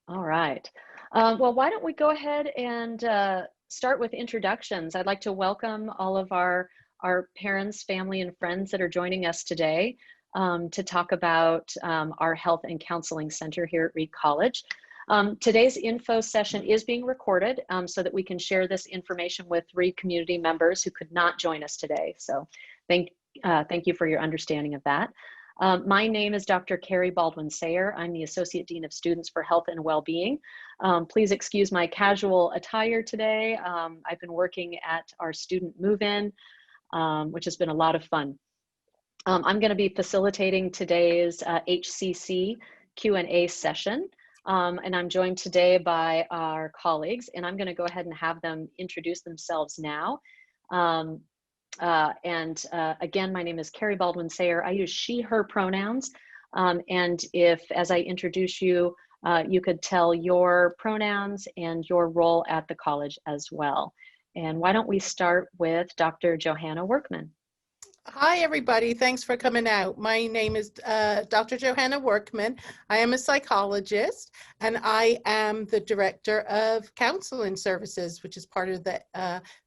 All right. Well, why don't we go ahead and start with introductions. I'd like to welcome all of our parents, family, and friends that are joining us today to talk about our Health and Counseling Center here at Reed College. Today's info session is being recorded so that we can share this information with Reed community members who could not join us today. So thank you for your understanding of that. My name is Dr. Carrie Baldwin-Sayer. I'm the Associate Dean of Students for Health and Wellbeing. Please excuse my casual attire today. I've been working at our student move-in, which has been a lot of fun. I'm going to be facilitating today's HCC Q&A session, and I'm joined today by our colleagues, and I'm going to go ahead and have them introduce themselves now. Again, my name is Carrie Baldwin-Sayer. I use she, her pronouns. And if, as I introduce you, you could tell your pronouns and your role at the college as well. And why don't we start with Dr. Johanna Workman. Hi, everybody. Thanks for coming out. My name is Dr. Johanna Workman. I am a psychologist, and I am the Director of Counseling Services, which is part of the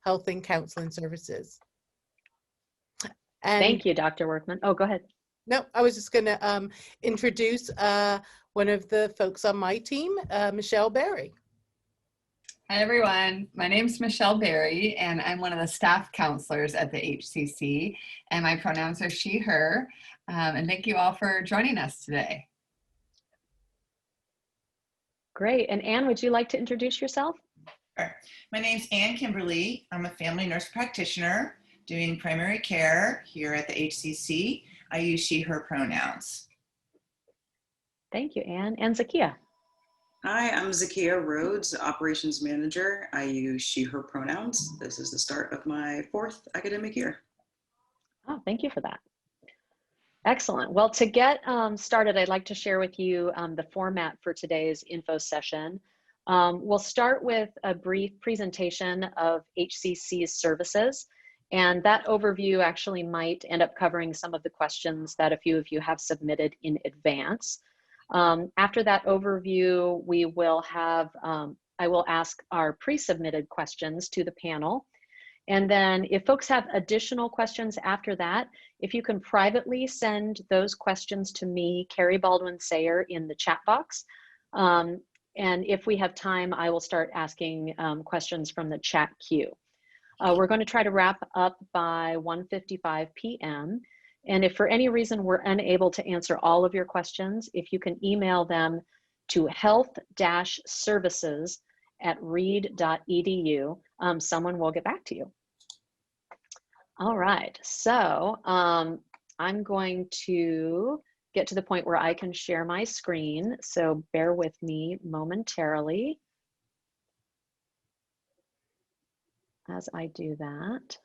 Health and Counseling Services. And thank you, Dr. Workman. Oh, go ahead. No, I was just going to introduce one of the folks on my team, Michelle Berry. Hi, everyone. My name is Michelle Berry, and I'm one of the staff counselors at the HCC, and my pronouns are she, her. And thank you all for joining us today. Great. And Anne, would you like to introduce yourself? Sure. My name's Anne Kimberly. I'm a family nurse practitioner doing primary care here at the HCC. I use she, her pronouns. Thank you, Anne. And Zakia. Hi, I'm Zakia Rhodes, operations manager. I use she, her pronouns. This is the start of my 4th academic year. Oh, thank you for that. Excellent. Well, to get started, I'd like to share with you the format for today's info session. We'll start with a brief presentation of HCC's services. And that overview actually might end up covering some of the questions that a few of you have submitted in advance. After that overview, we will have, I will ask our pre-submitted questions to the panel. And then if folks have additional questions after that, if you can privately send those questions to me, Carrie Baldwin-Sayer, in the chat box. And if we have time, I will start asking questions from the chat queue. We're going to try to wrap up by 1:55 p.m. And if for any reason we're unable to answer all of your questions, if you can email them to health-services@reed.edu, someone will get back to you. All right, so I'm going to get to the point where I can share my screen, so bear with me momentarily as I do that.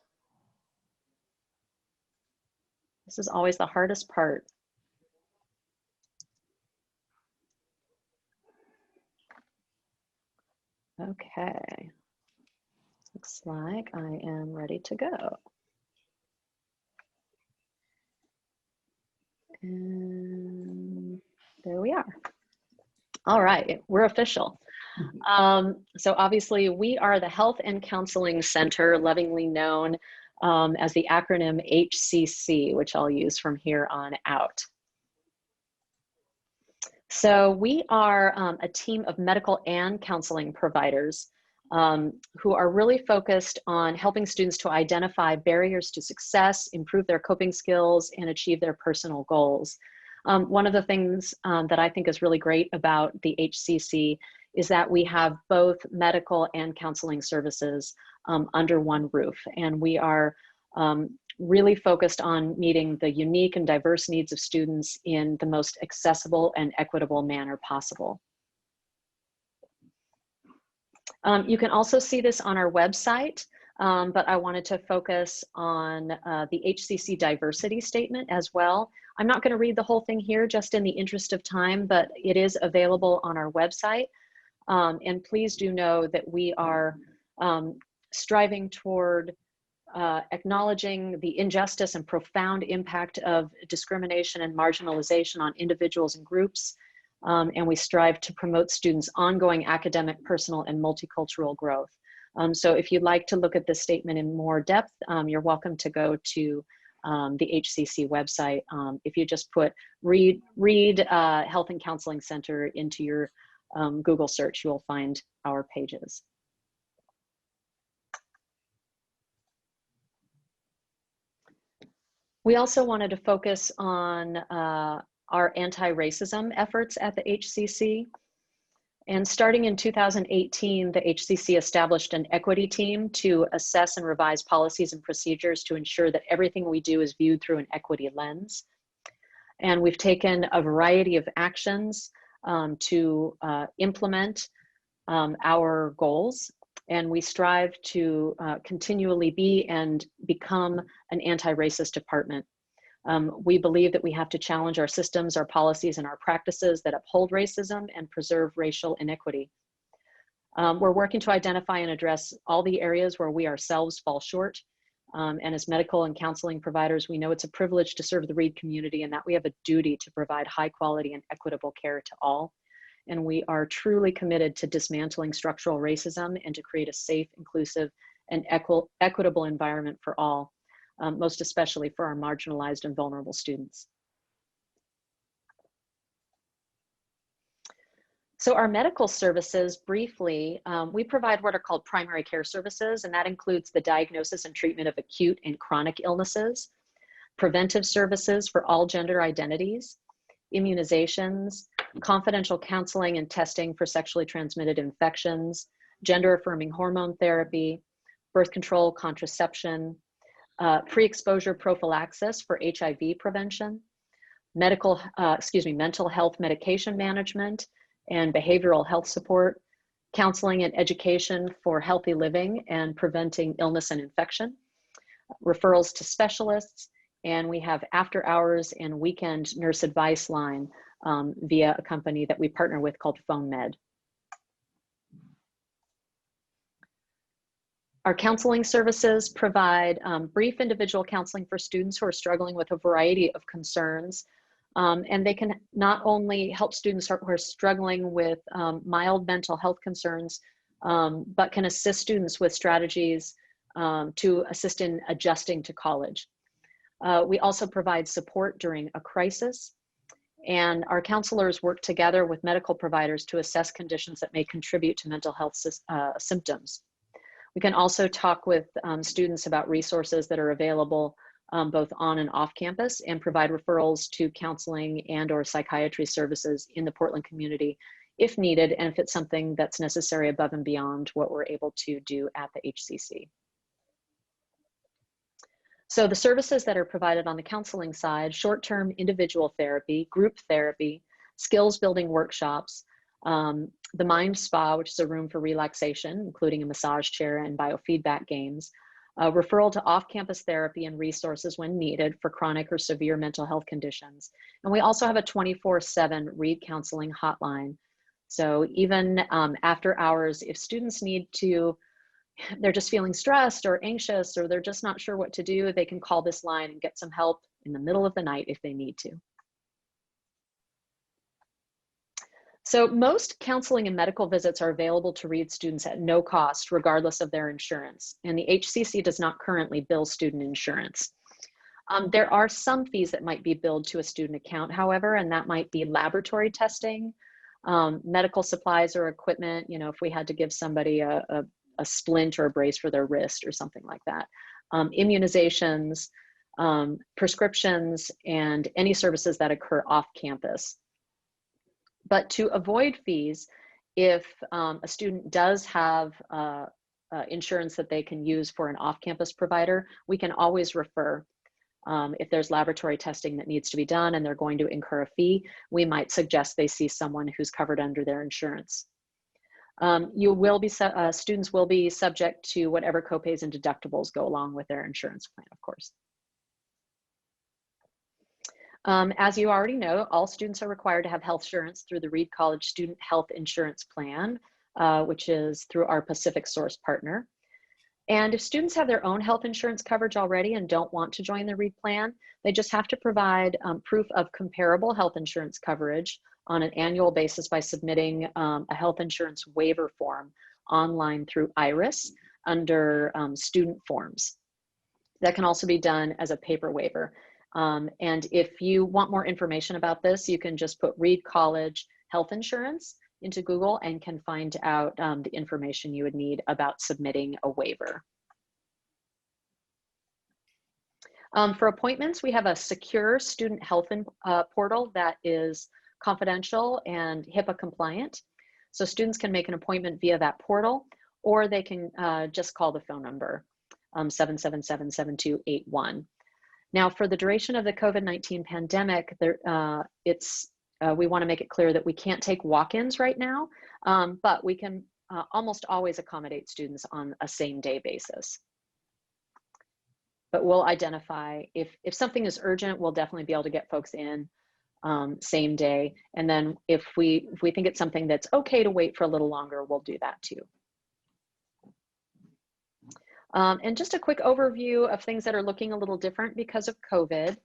This is always the hardest part. Okay, looks like I am ready to go. And there we are. All right, we're official. So obviously we are the Health and Counseling Center, lovingly known as the acronym HCC, which I'll use from here on out. So we are a team of medical and counseling providers who are really focused on helping students to identify barriers to success, improve their coping skills, and achieve their personal goals. One of the things that I think is really great about the HCC is that we have both medical and counseling services under one roof. And we are really focused on meeting the unique and diverse needs of students in the most accessible and equitable manner possible. You can also see this on our website, but I wanted to focus on the HCC diversity statement as well. I'm not going to read the whole thing here just in the interest of time, but it is available on our website. And please do know that we are striving toward acknowledging the injustice and profound impact of discrimination and marginalization on individuals and groups, and we strive to promote students' ongoing academic, personal, and multicultural growth. So if you'd like to look at this statement in more depth, you're welcome to go to the HCC website. If you just put Reed Health and Counseling Center into your Google search, you will find our pages. We also wanted to focus on our anti-racism efforts at the HCC. And starting in 2018, the HCC established an equity team to assess and revise policies and procedures to ensure that everything we do is viewed through an equity lens. And we've taken a variety of actions to implement our goals. And we strive to continually be and become an anti-racist department. We believe that we have to challenge our systems, our policies, and our practices that uphold racism and preserve racial inequity. We're working to identify and address all the areas where we ourselves fall short. And as medical and counseling providers, we know it's a privilege to serve the Reed community and that we have a duty to provide high quality and equitable care to all. And we are truly committed to dismantling structural racism and to create a safe, inclusive, and equitable environment for all, most especially for our marginalized and vulnerable students. So our medical services, briefly, we provide what are called primary care services, and that includes the diagnosis and treatment of acute and chronic illnesses, preventive services for all gender identities, immunizations, confidential counseling and testing for sexually transmitted infections, gender-affirming hormone therapy, birth control, contraception, pre-exposure prophylaxis for HIV prevention, mental health medication management and behavioral health support, counseling and education for healthy living and preventing illness and infection, referrals to specialists, and we have after hours and weekend nurse advice line via a company that we partner with called PhoneMed. Our counseling services provide brief individual counseling for students who are struggling with a variety of concerns. And they can not only help students who are struggling with mild mental health concerns, but can assist students with strategies to assist in adjusting to college. We also provide support during a crisis. And our counselors work together with medical providers to assess conditions that may contribute to mental health symptoms. We can also talk with students about resources that are available both on and off campus and provide referrals to counseling and or psychiatry services in the Portland community if needed and if it's something that's necessary above and beyond what we're able to do at the HCC. So the services that are provided on the counseling side, short-term individual therapy, group therapy, skills building workshops, the Mind Spa, which is a room for relaxation, including a massage chair and biofeedback games, referral to off-campus therapy and resources when needed for chronic or severe mental health conditions. And we also have a 24/7 Reed counseling hotline. So even after hours, if students need to, they're just feeling stressed or anxious, or they're just not sure what to do, they can call this line and get some help in the middle of the night if they need to. So most counseling and medical visits are available to Reed students at no cost, regardless of their insurance. And the HCC does not currently bill student insurance. There are some fees that might be billed to a student account, however, and that might be laboratory testing, medical supplies or equipment, you know, if we had to give somebody a splint or a brace for their wrist or something like that. Immunizations, prescriptions, and any services that occur off campus. But to avoid fees, if a student does have insurance that they can use for an off-campus provider, we can always refer. If there's laboratory testing that needs to be done and they're going to incur a fee, we might suggest they see someone who's covered under their insurance. Students will be subject to whatever copays and deductibles go along with their insurance plan, of course. As you already know, all students are required to have health insurance through the Reed College Student Health Insurance Plan, which is through our Pacific Source partner. And if students have their own health insurance coverage already and don't want to join the Reed plan, they just have to provide proof of comparable health insurance coverage on an annual basis by submitting a health insurance waiver form online through IRIS under student forms. That can also be done as a paper waiver. And if you want more information about this, you can just put Reed College Health Insurance into Google and can find out the information you would need about submitting a waiver. For appointments, we have a secure student health portal that is confidential and HIPAA compliant. So students can make an appointment via that portal, or they can just call the phone number 777-7281. Now, for the duration of the COVID-19 pandemic, we want to make it clear that we can't take walk-ins right now, but we can almost always accommodate students on a same-day basis. But we'll identify, if something is urgent, we'll definitely be able to get folks in same day. And then if we think it's something that's okay to wait for a little longer, we'll do that too. And just a quick overview of things that are looking a little different because of COVID.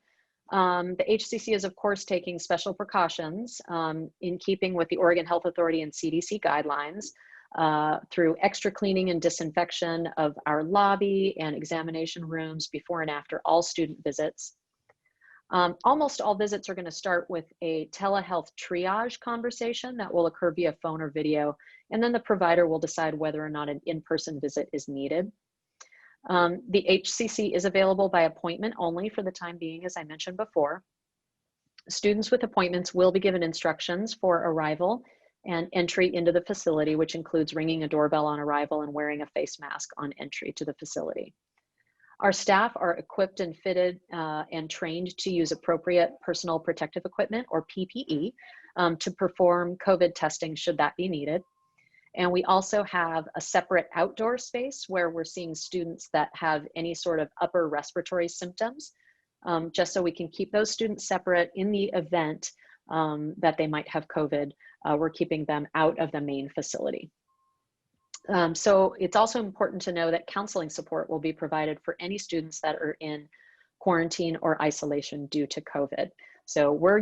The HCC is, of course, taking special precautions in keeping with the Oregon Health Authority and CDC guidelines through extra cleaning and disinfection of our lobby and examination rooms before and after all student visits. Almost all visits are going to start with a telehealth triage conversation that will occur via phone or video, and then the provider will decide whether or not an in-person visit is needed. The HCC is available by appointment only for the time being, as I mentioned before. Students with appointments will be given instructions for arrival and entry into the facility, which includes ringing a doorbell on arrival and wearing a face mask on entry to the facility. Our staff are equipped and fitted and trained to use appropriate personal protective equipment, or PPE, to perform COVID testing should that be needed. And we also have a separate outdoor space where we're seeing students that have any sort of upper respiratory symptoms, just so we can keep those students separate in the event that they might have COVID. We're keeping them out of the main facility. So it's also important to know that counseling support will be provided for any students that are in quarantine or isolation due to COVID. So we're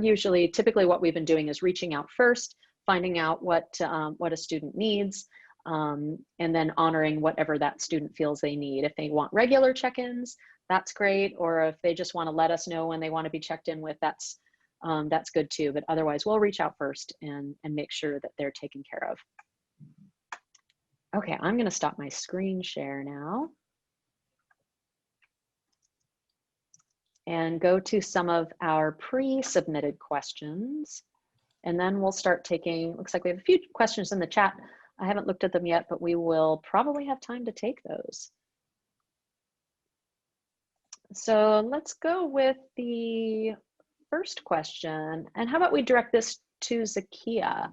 typically what we've been doing is reaching out first, finding out what a student needs, and then honoring whatever that student feels they need. If they want regular check-ins, that's great. Or if they just want to let us know when they want to be checked in with, that's good too. But otherwise, we'll reach out first and make sure that they're taken care of. Okay, I'm going to stop my screen share now and go to some of our pre-submitted questions. And then we'll start taking, looks like we have a few questions in the chat. I haven't looked at them yet, but we will probably have time to take those. So let's go with the first question. And how about we direct this to Zakia?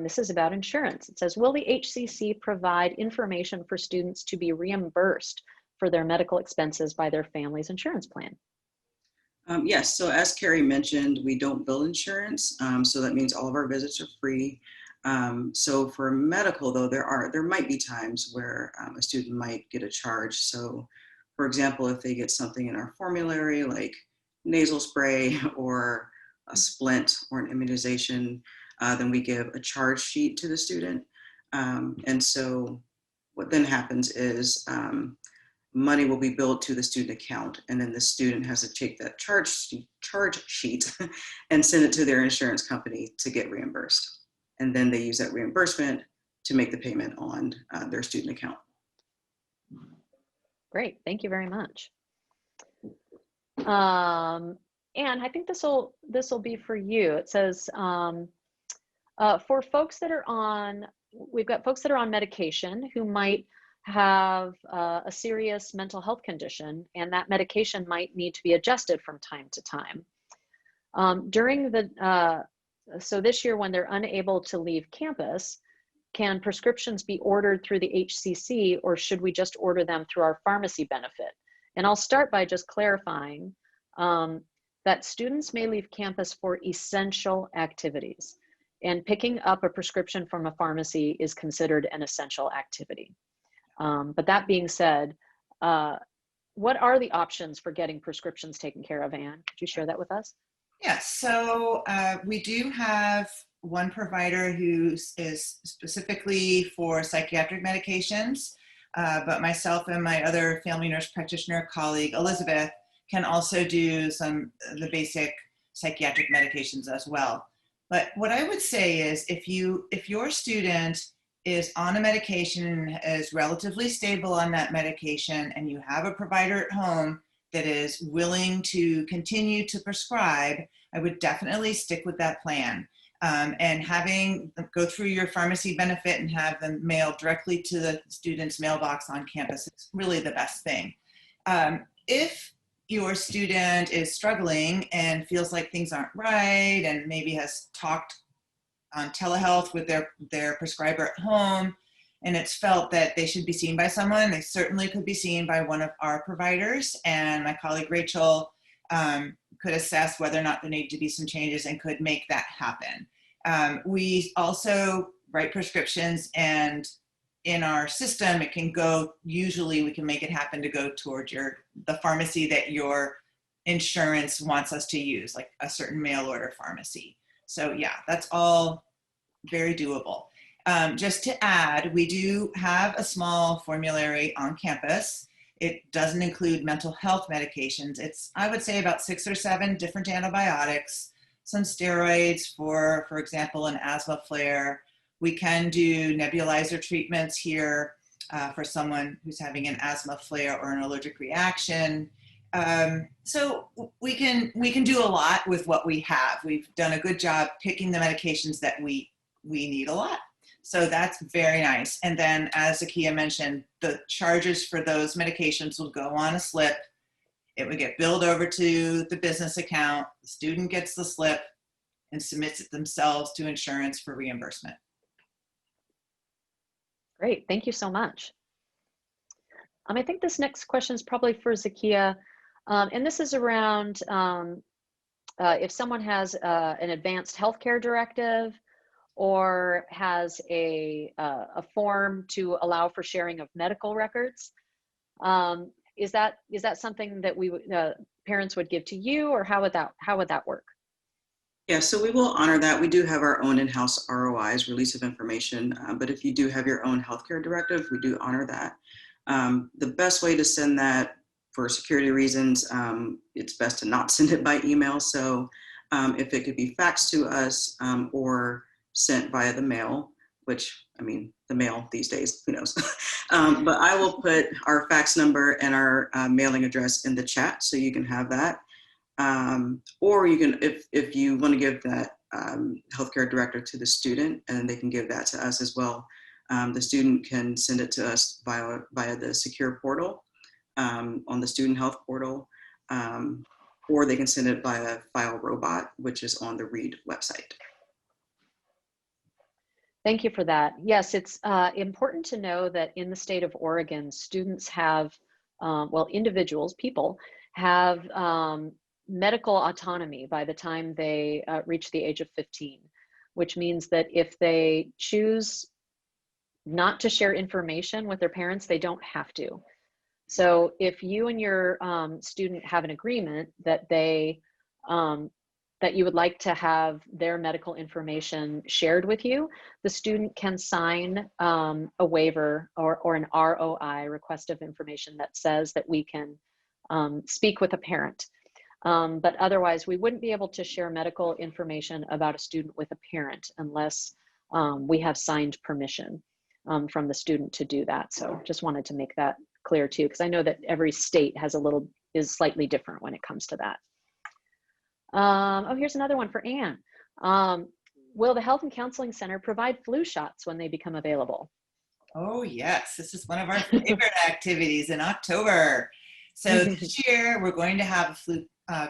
This is about insurance. It says, will the HCC provide information for students to be reimbursed for their medical expenses by their family's insurance plan? Yes, so as Carrie mentioned, we don't bill insurance, so that means all of our visits are free. So for medical, though, there might be times where a student might get a charge. So for example, if they get something in our formulary like nasal spray or a splint or an immunization, then we give a charge sheet to the student. And so what then happens is money will be billed to the student account, and then the student has to take that charge sheet and send it to their insurance company to get reimbursed. And then they use that reimbursement to make the payment on their student account. Great, thank you very much. And I think this will be for you. It says, for folks that are on, we've got folks that are on medication who might have a serious mental health condition, and that medication might need to be adjusted from time to time. So this year, when they're unable to leave campus, can prescriptions be ordered through the HCC, or should we just order them through our pharmacy benefit? And I'll start by just clarifying that students may leave campus for essential activities, and picking up a prescription from a pharmacy is considered an essential activity. But that being said, what are the options for getting prescriptions taken care of, Anne? Could you share that with us? Yes, so we do have one provider who is specifically for psychiatric medications, but myself and my other family nurse practitioner colleague, Elizabeth, can also do the basic psychiatric medications as well. But what I would say is if your student is on a medication and is relatively stable on that medication, and you have a provider at home that is willing to continue to prescribe, I would definitely stick with that plan. And having them go through your pharmacy benefit and have them mailed directly to the student's mailbox on campus is really the best thing. If your student is struggling and feels like things aren't right and maybe has talked on telehealth with their prescriber at home, and it's felt that they should be seen by someone, they certainly could be seen by one of our providers. And my colleague Rachel could assess whether or not there need to be some changes and could make that happen. We also write prescriptions, and in our system, it can go, usually we can make it happen to go toward the pharmacy that your insurance wants us to use, like a certain mail order pharmacy. So yeah, that's all very doable. Just to add, we do have a small formulary on campus. It doesn't include mental health medications. It's, I would say, about 6 or 7 different antibiotics, some steroids for example, an asthma flare. We can do nebulizer treatments here for someone who's having an asthma flare or an allergic reaction. So we can do a lot with what we have. We've done a good job picking the medications that we need a lot. So that's very nice. And then, as Zakia mentioned, the charges for those medications will go on a slip. It would get billed over to the business account. The student gets the slip and submits it themselves to insurance for reimbursement. Great, thank you so much. I think this next question is probably for Zakia, and this is around if someone has an advanced healthcare directive or has a form to allow for sharing of medical records. Is that something that parents would give to you, or how would that work? Yeah, so we will honor that. We do have our own in-house ROIs, release of information, but if you do have your own healthcare directive, we do honor that. The best way to send that, for security reasons, it's best to not send it by email. So if it could be faxed to us or sent via the mail, which, I mean, the mail these days, who knows? But I will put our fax number and our mailing address in the chat so you can have that. Or you can, if you want to give that healthcare director to the student, and they can give that to us as well. The student can send it to us via the secure portal on the student health portal, or they can send it via File Robot, which is on the READ website. Thank you for that. Yes, it's important to know that in the state of Oregon, students have, individuals, people have medical autonomy by the time they reach the age of 15, which means that if they choose not to share information with their parents, they don't have to. So if you and your student have an agreement that that you would like to have their medical information shared with you, the student can sign a waiver or an ROI, request of information, that says that we can speak with a parent. But otherwise, we wouldn't be able to share medical information about a student with a parent unless we have signed permission from the student to do that. So just wanted to make that clear too, because I know that every state is slightly different when it comes to that. Oh, here's another one for Anne. Will the Health and Counseling Center provide flu shots when they become available? Oh yes, this is one of our favorite activities in October. So this year we're going to have a flu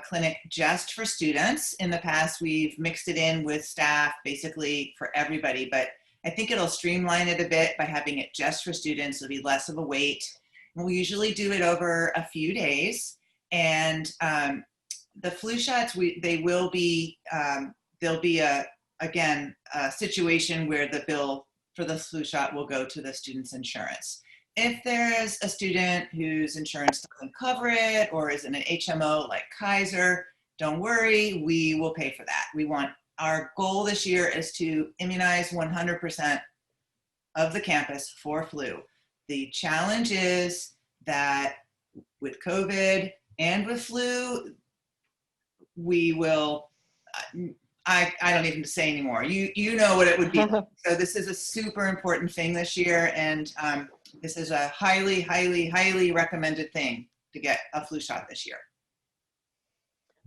clinic just for students. In the past, we've mixed it in with staff, basically for everybody, but I think it'll streamline it a bit by having it just for students. It'll be less of a wait. We'll usually do it over a few days, and the flu shots, there'll be again a situation where the bill for the flu shot will go to the student's insurance. If there's a student whose insurance doesn't cover it or is in an HMO like Kaiser, don't worry, we will pay for that. We want our goal this year is to immunize 100% of the campus for flu. The challenge is that with COVID and with flu, we will, I don't even say anymore. You know what it would be. So this is a super important thing this year, and this is a highly, highly, highly recommended thing to get a flu shot this year.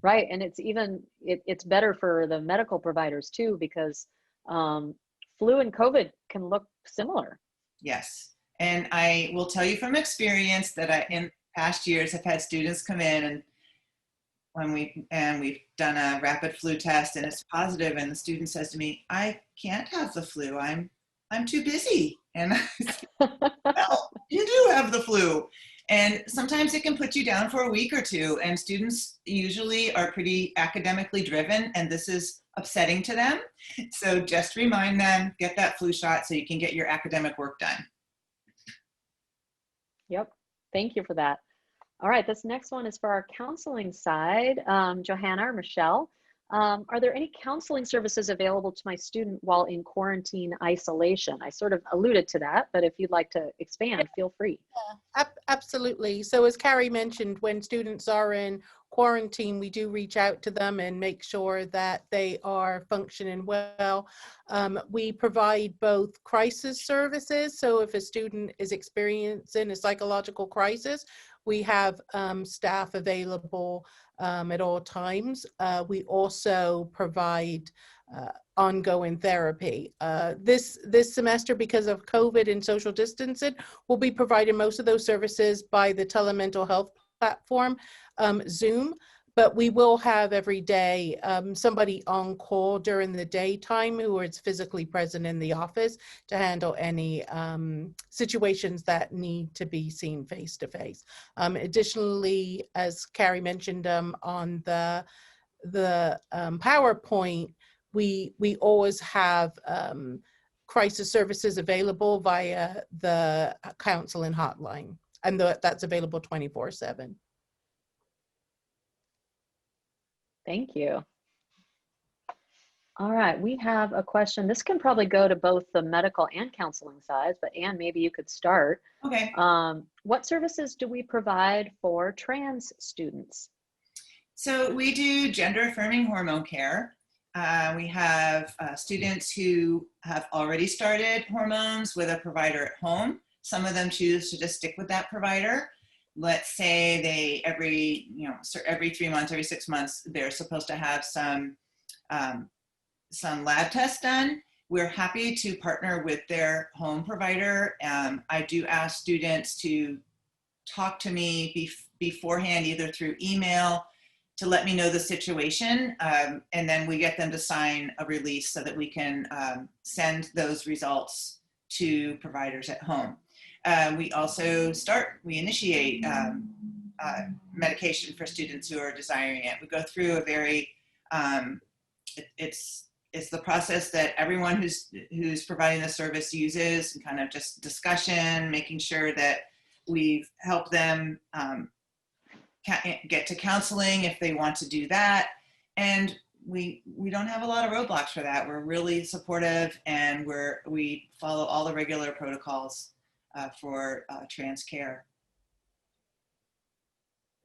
Right, and it's even, it's better for the medical providers too, because flu and COVID can look similar. Yes, and I will tell you from experience that I, in past years, have had students come in and when we've done a rapid flu test and it's positive, and the student says to me, "I can't have the flu. I'm too busy." And I said, "Well, you do have the flu." And sometimes it can put you down for a week or two, and students usually are pretty academically driven, and this is upsetting to them. So just remind them, get that flu shot so you can get your academic work done. Yep, thank you for that. All right, this next one is for our counseling side. Johanna or Michelle, are there any counseling services available to my student while in quarantine isolation? I sort of alluded to that, but if you'd like to expand, feel free. Yeah, absolutely. So as Carrie mentioned, when students are in quarantine, we do reach out to them and make sure that they are functioning well. We provide both crisis services. So if a student is experiencing a psychological crisis, we have staff available at all times. We also provide ongoing therapy. This semester, because of COVID and social distancing, we'll be providing most of those services by the telemental health platform, Zoom, but we will have every day somebody on call during the daytime who is physically present in the office to handle any situations that need to be seen face to face. Additionally, as Carrie mentioned on the PowerPoint, we always have crisis services available via the counseling hotline, and that's available 24/7. Thank you. All right, we have a question. This can probably go to both the medical and counseling sides, but Anne, maybe you could start. Okay. What services do we provide for trans students? So we do gender affirming hormone care. We have students who have already started hormones with a provider at home. Some of them choose to just stick with that provider. Let's say they every 3 months, every 6 months, they're supposed to have some lab tests done. We're happy to partner with their home provider. I do ask students to talk to me beforehand, either through email, to let me know the situation, and then we get them to sign a release so that we can send those results to providers at home. We also initiate medication for students who are desiring it. We go through a very, it's the process that everyone who's providing the service uses, and kind of just discussion, making sure that we've helped them get to counseling if they want to do that. And we don't have a lot of roadblocks for that. We're really supportive, and we follow all the regular protocols for trans care.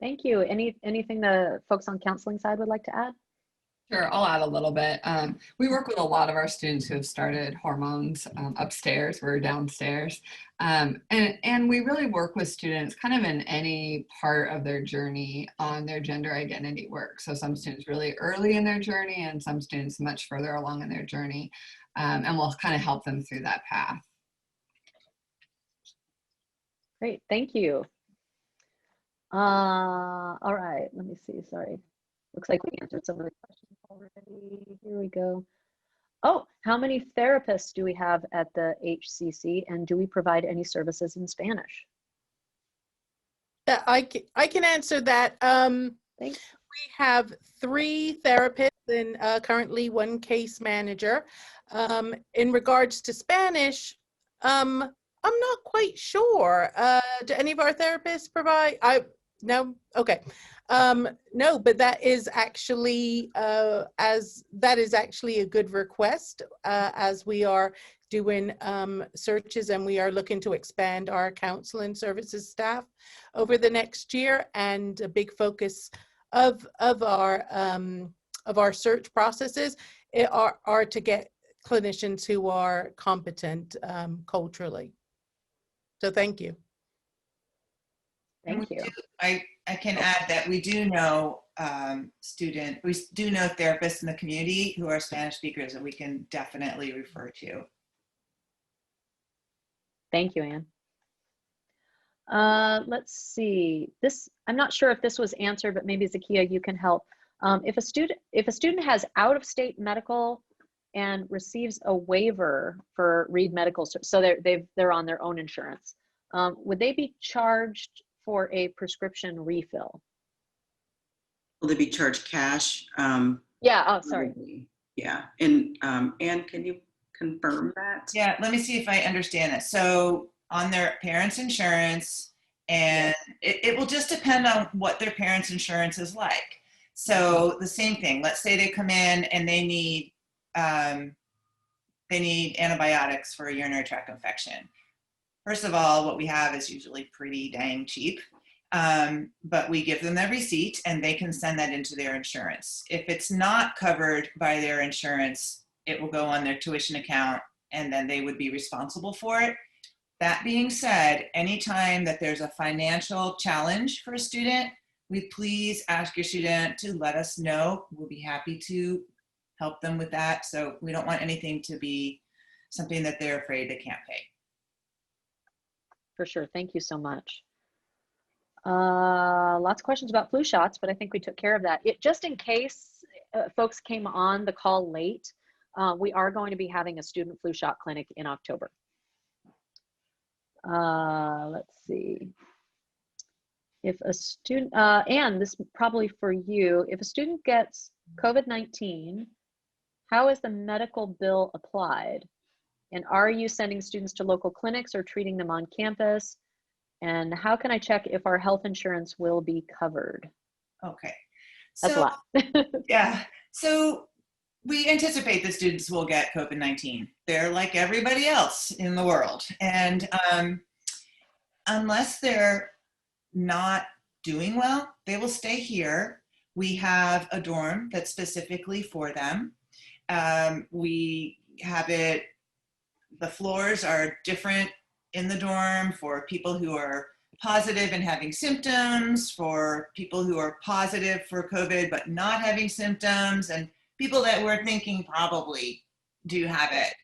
Thank you. Anything the folks on counseling side would like to add? Sure, I'll add a little bit. We work with a lot of our students who have started hormones upstairs. We're downstairs. And we really work with students kind of in any part of their journey on their gender identity work. So some students really early in their journey, and some students much further along in their journey. And we'll kind of help them through that path. Great, thank you. All right, let me see, sorry. Looks like we answered some of the questions already. Here we go. Oh, how many therapists do we have at the HCC, and do we provide any services in Spanish? I can answer that. Thanks. We have 3 therapists and currently 1 case manager. In regards to Spanish, I'm not quite sure. Do any of our therapists provide? No? Okay. No, but that is actually a good request as we are doing searches, and we are looking to expand our counseling services staff over the next year. And a big focus of our search processes are to get clinicians who are competent culturally. So thank you. And Thank you. I can add that we do know we do know therapists in the community who are Spanish speakers that we can definitely refer to. Thank you, Anne. Let's see. I'm not sure if this was answered, but maybe Zakia, you can help. If a student has out-of-state medical and receives a waiver for Reed Medical, so they're on their own insurance, would they be charged for a prescription refill? Will they be charged cash? Yeah. Oh, sorry. Probably. Yeah. And Anne, can you confirm that? Yeah, let me see if I understand it. So on their parents' insurance, and it will just depend on what their parents' insurance is like. So the same thing, let's say they come in and they need antibiotics for a urinary tract infection. First of all, what we have is usually pretty dang cheap, but we give them their receipt and they can send that into their insurance. If it's not covered by their insurance, it will go on their tuition account and then they would be responsible for it. That being said, anytime that there's a financial challenge for a student, we please ask your student to let us know. We'll be happy to help them with that. So we don't want anything to be something that they're afraid they can't pay. For sure. Thank you so much. Lots of questions about flu shots, but I think we took care of that. Just in case folks came on the call late, we are going to be having a student flu shot clinic in October. Let's see. If a student, Anne, this is probably for you. If a student gets COVID-19, how is the medical bill applied? And are you sending students to local clinics or treating them on campus? And how can I check if our health insurance will be covered? Okay. That's a lot. Yeah. So we anticipate the students will get COVID-19. They're like everybody else in the world. And unless they're not doing well, they will stay here. We have a dorm that's specifically for them. We have it, the floors are different in the dorm for people who are positive and having symptoms, for people who are positive for COVID but not having symptoms, and people that we're thinking probably do have it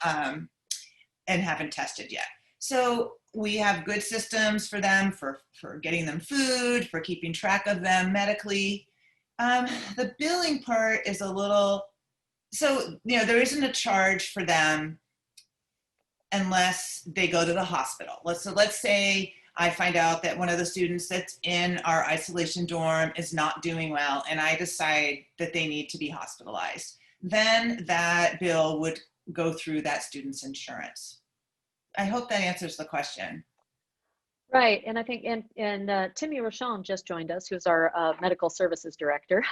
and haven't tested yet. So we have good systems for them, for getting them food, for keeping track of them medically. The billing part is a little, so, you know, there isn't a charge for them unless they go to the hospital. So let's say I find out that one of the students that's in our isolation dorm is not doing well, and I decide that they need to be hospitalized. Then that bill would go through that student's insurance. I hope that answers the question. Right, and I think, and Timmy Rochon just joined us, who's our medical services director.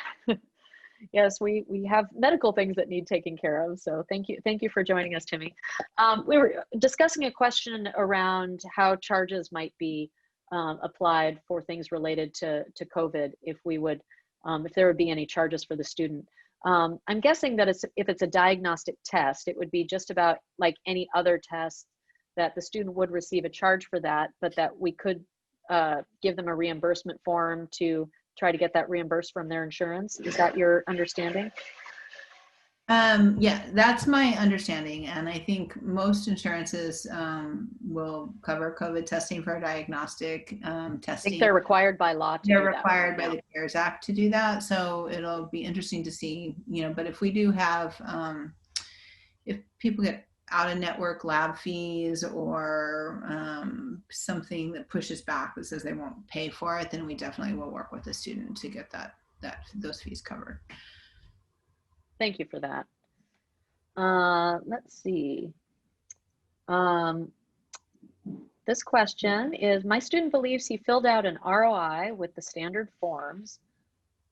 Yes, we have medical things that need taken care of. So thank you for joining us, Timmy. We were discussing a question around how charges might be applied for things related to COVID, if there would be any charges for the student. I'm guessing that if it's a diagnostic test, it would be just about like any other test, that the student would receive a charge for that, but that we could give them a reimbursement form to try to get that reimbursed from their insurance. Is that your understanding? Yeah, that's my understanding. And I think most insurances will cover COVID testing for diagnostic testing. I think they're required by law to do that. They're required by the CARES Act to do that. So it'll be interesting to see, but if we do have, if people get out-of-network lab fees or something that pushes back that says they won't pay for it, then we definitely will work with the student to get those fees covered. Thank you for that. Let's see. This question is, my student believes he filled out an ROI with the standard forms.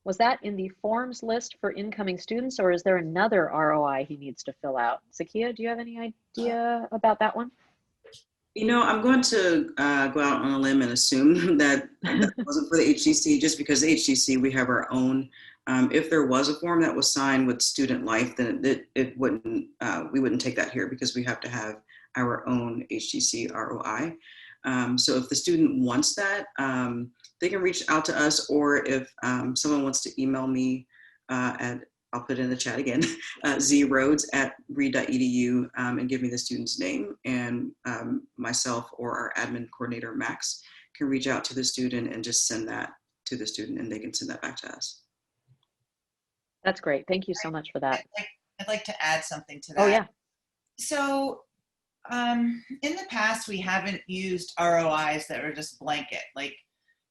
Was that in the forms list for incoming students, or is there another ROI he needs to fill out? Zakia, do you have any idea about that one? You know, I'm going to go out on a limb and assume that that wasn't for the HCC, just because the HCC, we have our own. If there was a form that was signed with student life, then it wouldn't, we wouldn't take that here because we have to have our own HCC ROI. So if the student wants that, they can reach out to us, or if someone wants to email me at, I'll put it in the chat again, zroads@reed.edu, and give me the student's name, and myself or our admin coordinator, Max, can reach out to the student and just send that to the student, and they can send that back to us. That's great. Thank you so much for that. I'd like to add something to that. Oh, yeah. So in the past, we haven't used ROIs that are just blanket, like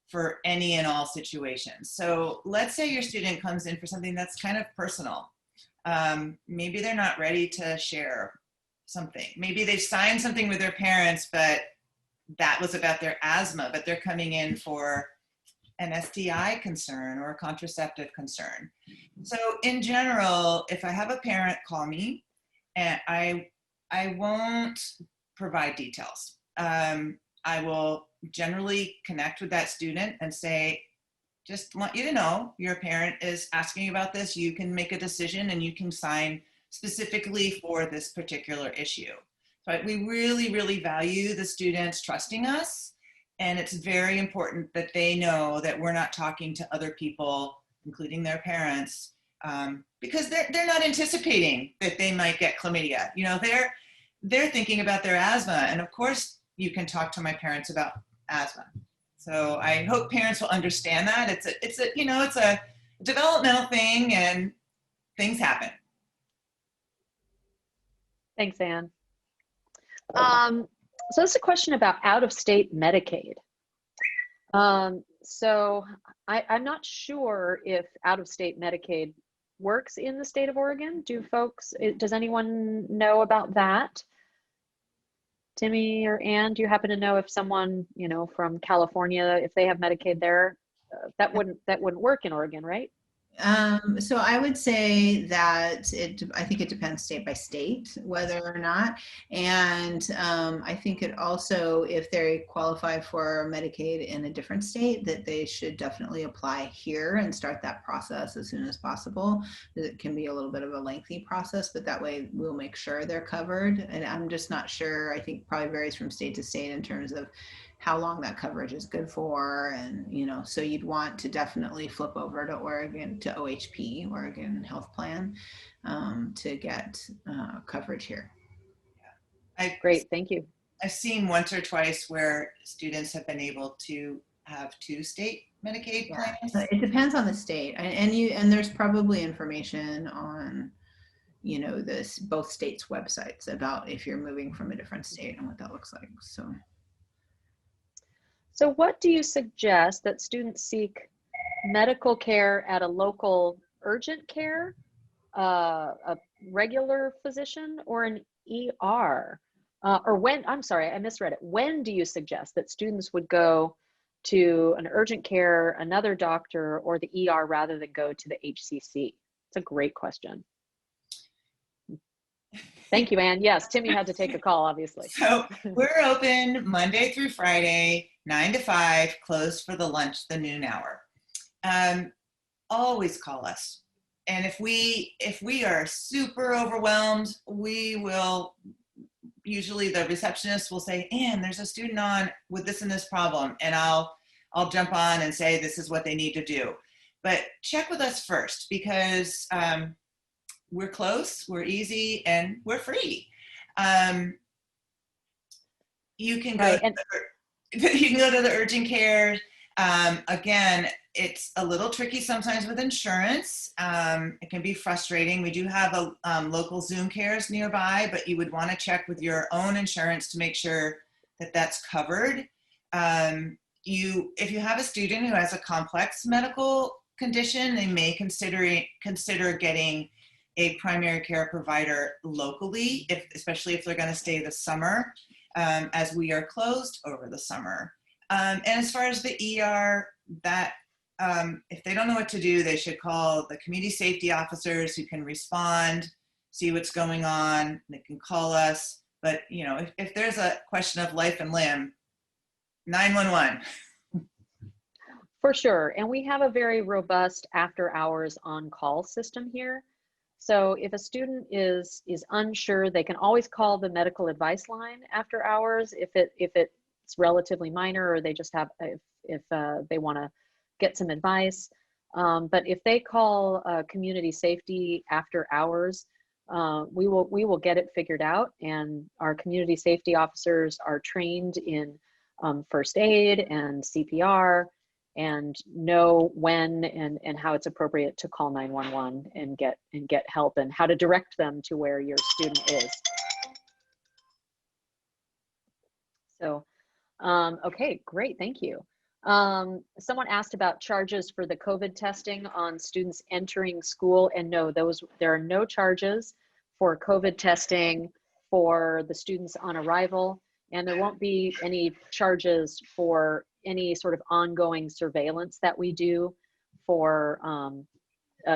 for any and all situations. So let's say your student comes in for something that's kind of personal. Maybe they're not ready to share something. Maybe they've signed something with their parents, but that was about their asthma, but they're coming in for an STI concern or a contraceptive concern. So in general, if I have a parent call me, and I won't provide details. I will generally connect with that student and say, just want you to know your parent is asking about this. You can make a decision and you can sign specifically for this particular issue. But we really, really value the students trusting us. And it's very important that they know that we're not talking to other people, including their parents, because they're not anticipating that they might get chlamydia. You know, they're thinking about their asthma. And of course, you can talk to my parents about asthma. So I hope parents will understand that. It's a developmental thing and things happen. Thanks, Anne. So this is a question about out-of-state Medicaid. So I'm not sure if out-of-state Medicaid works in the state of Oregon. Does anyone know about that? Timmy or Ann, do you happen to know if someone, from California, if they have Medicaid there, that wouldn't work in Oregon, right? So I would say that I think it depends state by state, whether or not. And I think it also, if they qualify for Medicaid in a different state, that they should definitely apply here and start that process as soon as possible. It can be a little bit of a lengthy process, but that way we'll make sure they're covered. And I'm just not sure, I think probably varies from state to state in terms of how long that coverage is good for. And, so you'd want to definitely flip over to Oregon, to OHP, Oregon Health Plan, to get coverage here. Great, thank you. I've seen once or twice where students have been able to have 2 state Medicaid plans. It depends on the state, and there's probably information on, both states' websites about if you're moving from a different state and what that looks like. So what do you suggest that students seek medical care at a local urgent care, a regular physician, or an ER? Or when, I'm sorry, I misread it. When do you suggest that students would go to an urgent care, another doctor, or the ER rather than go to the HCC? It's a great question. Thank you, Anne. Yes, Timmy had to take a call, obviously. So we're open Monday through Friday, 9 to 5, closed for the noon hour. Always call us. And if we are super overwhelmed, we will, usually the receptionist will say, Anne, there's a student on with this and this problem. And I'll jump on and say, this is what they need to do. But check with us first, because we're close, we're easy, and we're free. You can go to the urgent care. Again, it's a little tricky sometimes with insurance. It can be frustrating. We do have a local Zoom cares nearby, but you would want to check with your own insurance to make sure that that's covered. If you have a student who has a complex medical condition, they may consider getting a primary care provider locally, especially if they're going to stay this summer. as we are closed over the summer. And as far as the ER, that if they don't know what to do, they should call the community safety officers who can respond, see what's going on. They can call us. But you know, if there's a question of life and limb, 911. For sure. And we have a very robust after hours on call system here. So if a student is unsure, they can always call the medical advice line after hours if it's relatively minor, or they just have, if they want to get some advice. But if they call community safety after hours, we will get it figured out. And our community safety officers are trained in first aid and CPR, and know when and how it's appropriate to call 911 and get help, and how to direct them to where your student is. So, okay, great, thank you. Someone asked about charges for the COVID testing on students entering school, and no, there are no charges for COVID testing for the students on arrival, and there won't be any charges for any sort of ongoing surveillance that we do for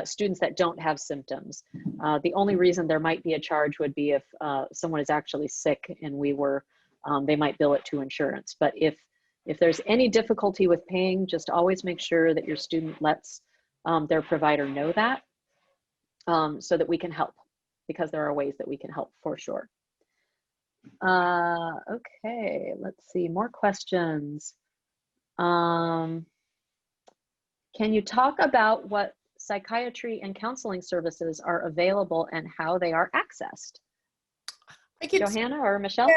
students that don't have symptoms. The only reason there might be a charge would be if someone is actually sick and they might bill it to insurance. But if there's any difficulty with paying, just always make sure that your student lets their provider know that, so that we can help, because there are ways that we can help for sure. Okay, let's see, more questions. Can you talk about what psychiatry and counseling services are available and how they are accessed? Johanna or Michelle?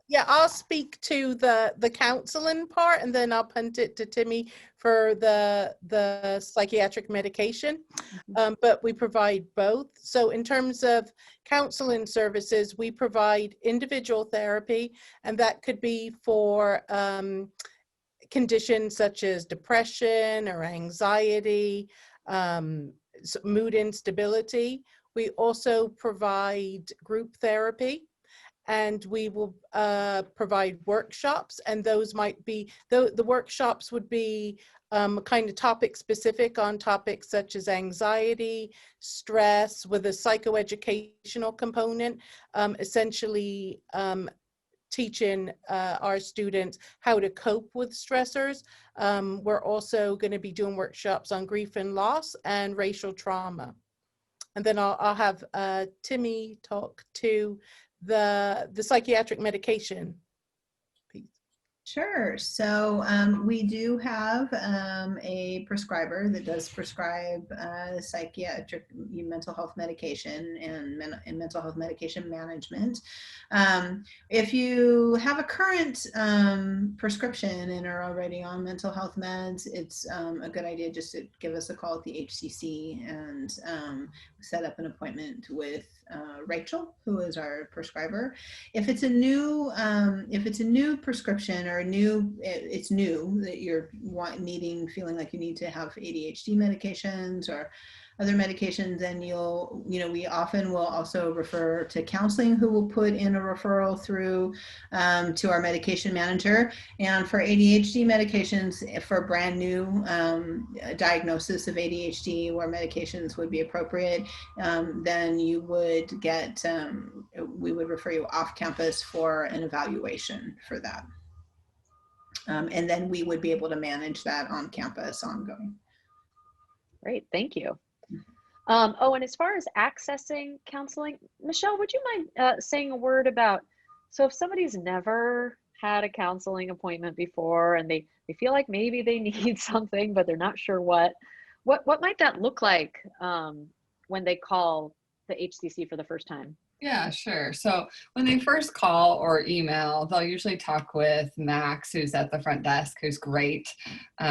Yeah, I'll speak to the counseling part, and then I'll punt it to Timmy for the psychiatric medication. But we provide both. So in terms of counseling services, we provide individual therapy, and that could be for conditions such as depression or anxiety, mood instability. We also provide group therapy, and we will provide workshops, and those might be, the workshops would be kind of topic specific on topics such as anxiety, stress, with a psychoeducational component, essentially teaching our students how to cope with stressors. We're also going to be doing workshops on grief and loss and racial trauma. And then I'll have Timmy talk to the psychiatric medication piece. Sure. So we do have a prescriber that does prescribe psychiatric mental health medication and mental health medication management. If you have a current prescription and are already on mental health meds, it's a good idea just to give us a call at the HCC and set up an appointment with Rachel, who is our prescriber. If it's a new prescription, or it's new that you're feeling like you need to have ADHD medications or other medications, then we often will also refer to counseling, who will put in a referral through to our medication manager. And for ADHD medications, for brand new diagnosis of ADHD where medications would be appropriate, then you would get, we would refer you off campus for an evaluation for that. And then we would be able to manage that on campus ongoing. Great, thank you. Oh, and as far as accessing counseling, Michelle, would you mind saying a word about, so if somebody's never had a counseling appointment before and they feel like maybe they need something, but they're not sure what might that look like when they call the HCC for the first time? Yeah, sure. So when they first call or email, they'll usually talk with Max, who's at the front desk, who's great.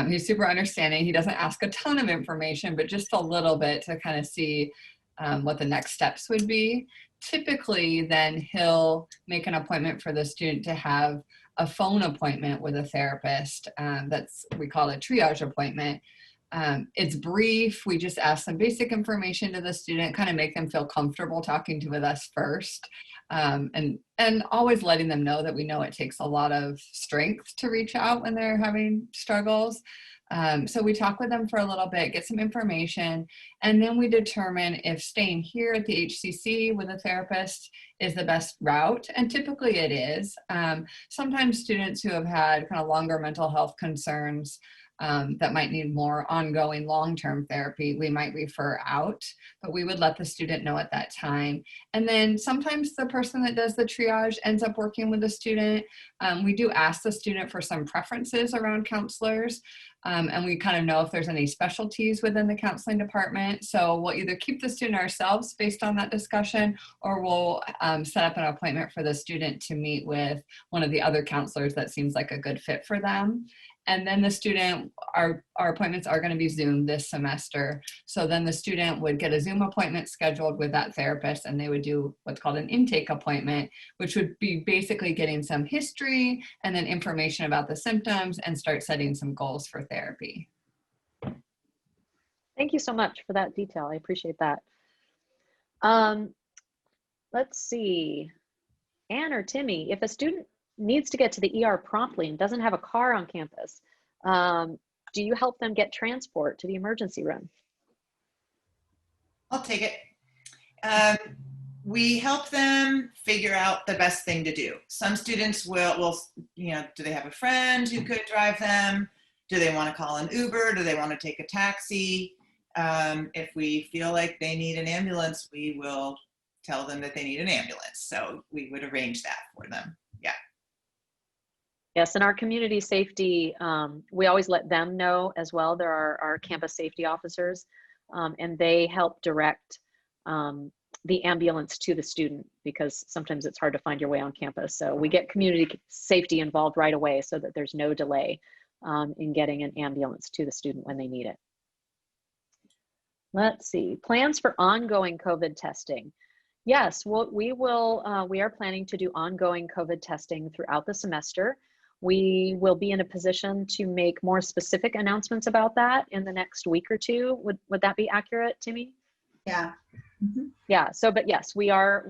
He's super understanding. He doesn't ask a ton of information, but just a little bit to kind of see what the next steps would be. Typically, then he'll make an appointment for the student to have a phone appointment with a therapist. We call it a triage appointment. It's brief. We just ask some basic information to the student, kind of make them feel comfortable talking with us first. And always letting them know that we know it takes a lot of strength to reach out when they're having struggles. So we talk with them for a little bit, get some information, and then we determine if staying here at the HCC with a therapist is the best route, and typically it is. Sometimes students who have had kind of longer mental health concerns that might need more ongoing long-term therapy, we might refer out, but we would let the student know at that time. And then sometimes the person that does the triage ends up working with the student. We do ask the student for some preferences around counselors, and we kind of know if there's any specialties within the counseling department. So we'll either keep the student ourselves based on that discussion, or we'll set up an appointment for the student to meet with one of the other counselors that seems like a good fit for them. And then the student, our appointments are going to be Zoom this semester. So then the student would get a Zoom appointment scheduled with that therapist, and they would do what's called an intake appointment, which would be basically getting some history and then information about the symptoms and start setting some goals for therapy. Thank you so much for that detail. I appreciate that. Let's see, Anne or Timmy, if a student needs to get to the ER promptly and doesn't have a car on campus, do you help them get transport to the emergency room? I'll take it. We help them figure out the best thing to do. Some students will, do they have a friend who could drive them? Do they want to call an Uber? Do they want to take a taxi? If we feel like they need an ambulance, we will tell them that they need an ambulance. So we would arrange that for them. Yeah. Yes, and our community safety, we always let them know as well. There are our campus safety officers, and they help direct the ambulance to the student, because sometimes it's hard to find your way on campus. So we get community safety involved right away so that there's no delay in getting an ambulance to the student when they need it. Let's see, plans for ongoing COVID testing. Yes, we are planning to do ongoing COVID testing throughout the semester. We will be in a position to make more specific announcements about that in the next week or two. Would that be accurate, Timmy? Yeah. Mm-hmm. Yeah. So, but yes, we are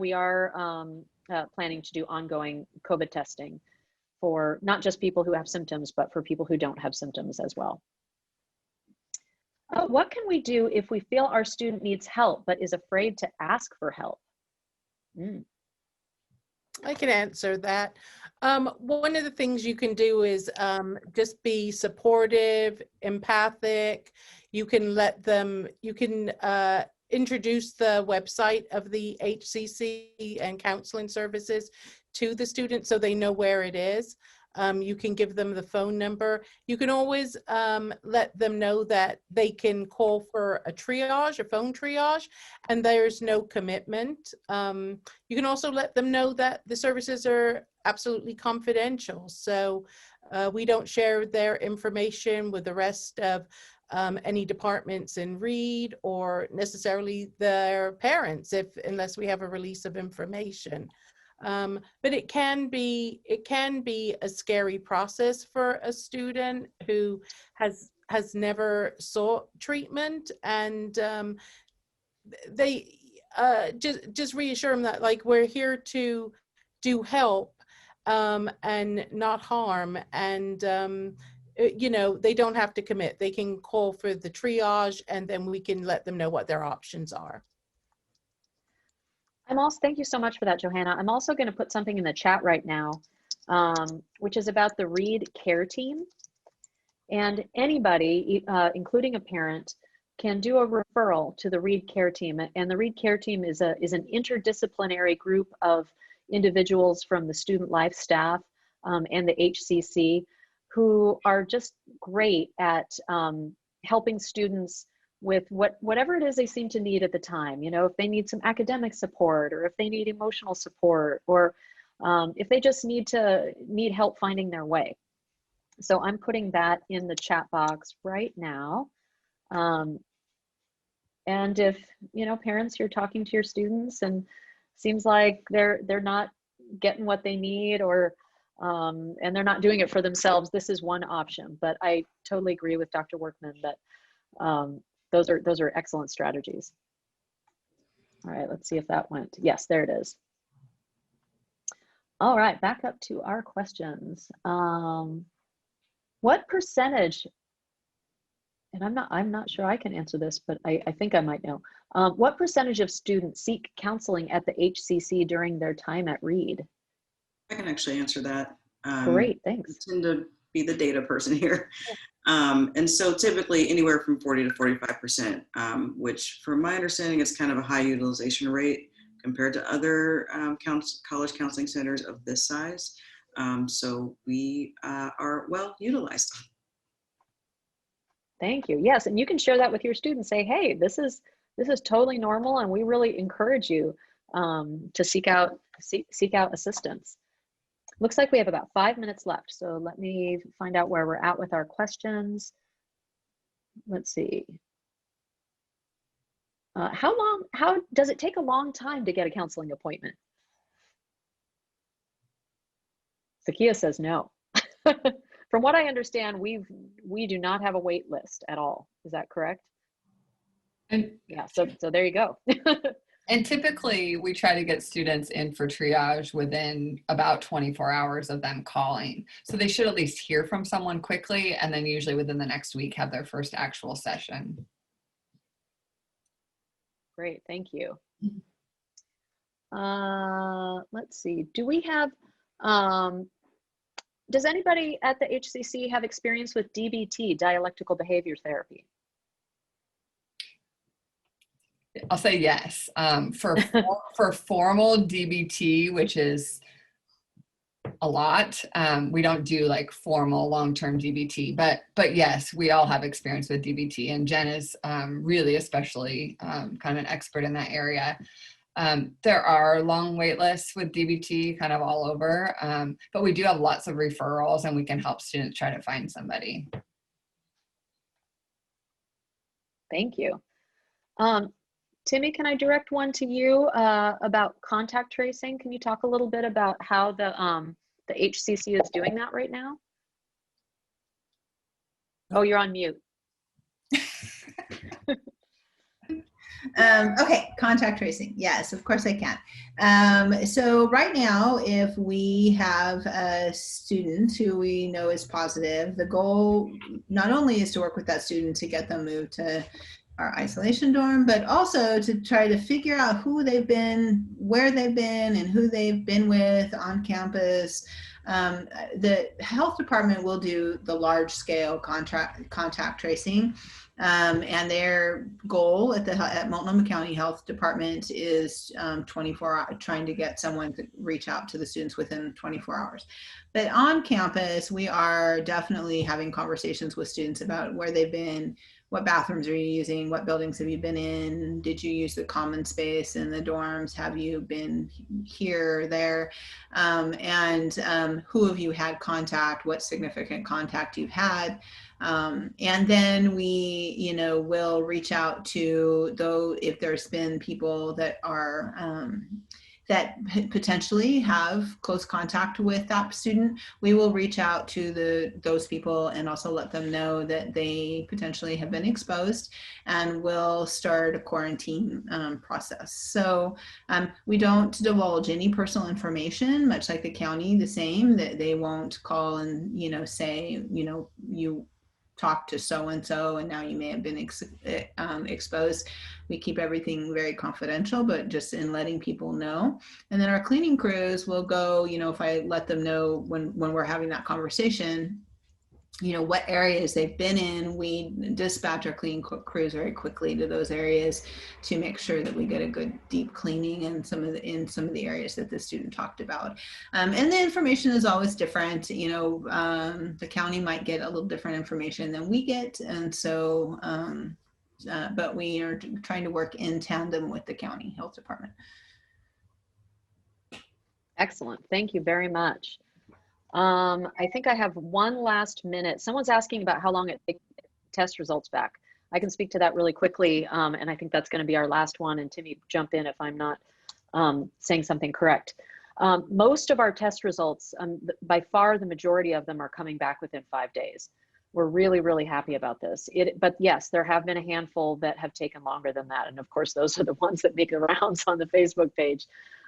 planning to do ongoing COVID testing for not just people who have symptoms, but for people who don't have symptoms as well. What can we do if we feel our student needs help but is afraid to ask for help? I can answer that. One of the things you can do is just be supportive, empathic. You can introduce the website of the HCC and counseling services to the student so they know where it is. You can give them the phone number. You can always let them know that they can call for a phone triage, and there's no commitment. You can also let them know that the services are absolutely confidential. So we don't share their information with the rest of any departments in Reed or necessarily their parents unless we have a release of information. But it can be a scary process for a student who has never sought treatment, and they just reassure them that, like, we're here to do help and not harm, and they don't have to commit. They can call for the triage, and then we can let them know what their options are. Thank you so much for that, Johanna. I'm also going to put something in the chat right now, which is about the Reed Care Team. And anybody, including a parent, can do a referral to the Reed Care Team. And the Reed Care Team is an interdisciplinary group of individuals from the student life staff and the HCC who are just great at helping students with whatever it is they seem to need at the time. If they need some academic support, or if they need emotional support, or if they just need help finding their way. So I'm putting that in the chat box right now. And if, parents, you're talking to your students and seems like they're not getting what they need, or and they're not doing it for themselves, this is one option. But I totally agree with Dr. Workman that those are excellent strategies. All right, let's see if that went. Yes, there it is. All right, back up to our questions. What percentage, and I'm not sure I can answer this, but I think I might know. What percentage of students seek counseling at the HCC during their time at Reed? I can actually answer that. Great, I thanks. tend to be the data person here. And so typically anywhere from 40 to 45%, which from my understanding is kind of a high utilization rate compared to other college counseling centers of this size. So we are well utilized. Thank you. Yes, and you can share that with your students. Say, hey, this is totally normal, and we really encourage you to seek out assistance. Looks like we have about 5 minutes left, so let me find out where we're at with our questions. Let's see. How does it take a long time to get a counseling appointment? Zakia says no. From what I understand, we do not have a wait list at all. Is that correct? And yeah, so there you go. And typically we try to get students in for triage within about 24 hours of them calling. So they should at least hear from someone quickly, and then usually within the next week have their first actual session. Great, thank you. Let's see, do we have, does anybody at the HCC have experience with DBT, dialectical behavior therapy? I'll say yes. For formal DBT, which is a lot, we don't do like formal long-term DBT, but yes, we all have experience with DBT, and Jen is really especially kind of an expert in that area. There are long wait lists with DBT kind of all over, but we do have lots of referrals, and we can help students try to find somebody. Thank you. Timmy, can I direct one to you about contact tracing? Can you talk a little bit about how the HCC is doing that right now? Oh, you're on mute. Okay, contact tracing. Yes, of course I can. So right now, if we have a student who we know is positive, the goal not only is to work with that student to get them moved to our isolation dorm, but also to try to figure out who they've been, where they've been, and who they've been with on campus. The health department will do the large scale contact tracing. And their goal at Multnomah County Health Department is 24 hours, trying to get someone to reach out to the students within 24 hours. But on campus, we are definitely having conversations with students about where they've been, what bathrooms are you using, what buildings have you been in, did you use the common space in the dorms, have you been here or there, and who have you had contact, what significant contact you've had. And then we, will reach out to those, if there's been people that are, that potentially have close contact with that student, we will reach out to those people and also let them know that they potentially have been exposed, and we'll start a quarantine process. So we don't divulge any personal information, much like the county, the same, that they won't call and, say, you talked to so-and-so and now you may have been exposed. We keep everything very confidential, but just in letting people know. And then our cleaning crews will go, if I let them know when we're having that conversation, what areas they've been in, we dispatch our cleaning crews very quickly to those areas to make sure that we get a good deep cleaning in some of the areas that the student talked about. And the information is always different. The county might get a little different information than we get, and so but we are trying to work in tandem with the county health department. Excellent, thank you very much. I think I have one last minute. Someone's asking about how long it takes to get test results back. I can speak to that really quickly, and I think that's going to be our last one, and Timmy, jump in if I'm not saying something correct. Most of our test results, by far the majority of them, are coming back within 5 days. We're really, really happy about this. But yes, there have been a handful that have taken longer than that, and of course those are the ones that make the rounds on the Facebook page.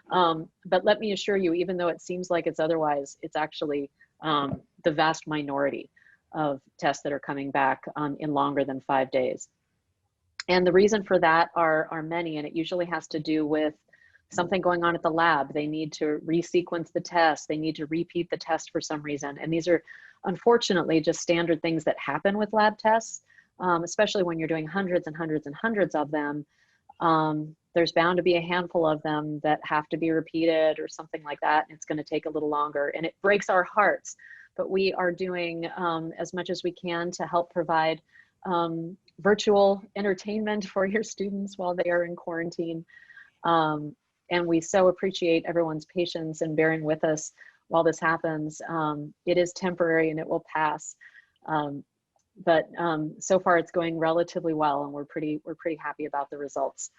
But let me assure you, even though it seems like it's otherwise, it's actually the vast minority of tests that are coming back in longer than 5 days. And the reason for that are many, and it usually has to do with something going on at the lab. They need to resequence the test. They need to repeat the test for some reason. And these are unfortunately just standard things that happen with lab tests, especially when you're doing hundreds and hundreds and hundreds of them. There's bound to be a handful of them that have to be repeated or something like that. And it's going to take a little longer, and it breaks our hearts. But we are doing as much as we can to help provide virtual entertainment for your students while they are in quarantine. And we so appreciate everyone's patience and bearing with us while this happens. It is temporary and it will pass. But so far it's going relatively well, and we're pretty happy about the results.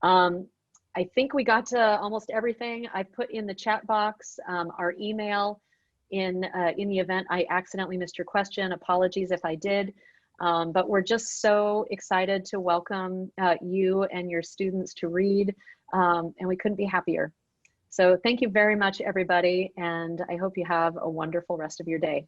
I think we got to almost everything. I put in the chat box our email in the event I accidentally missed your question. Apologies if I did. But we're just so excited to welcome you and your students to READ, and we couldn't be happier. So thank you very much, everybody, and I hope you have a wonderful rest of your day.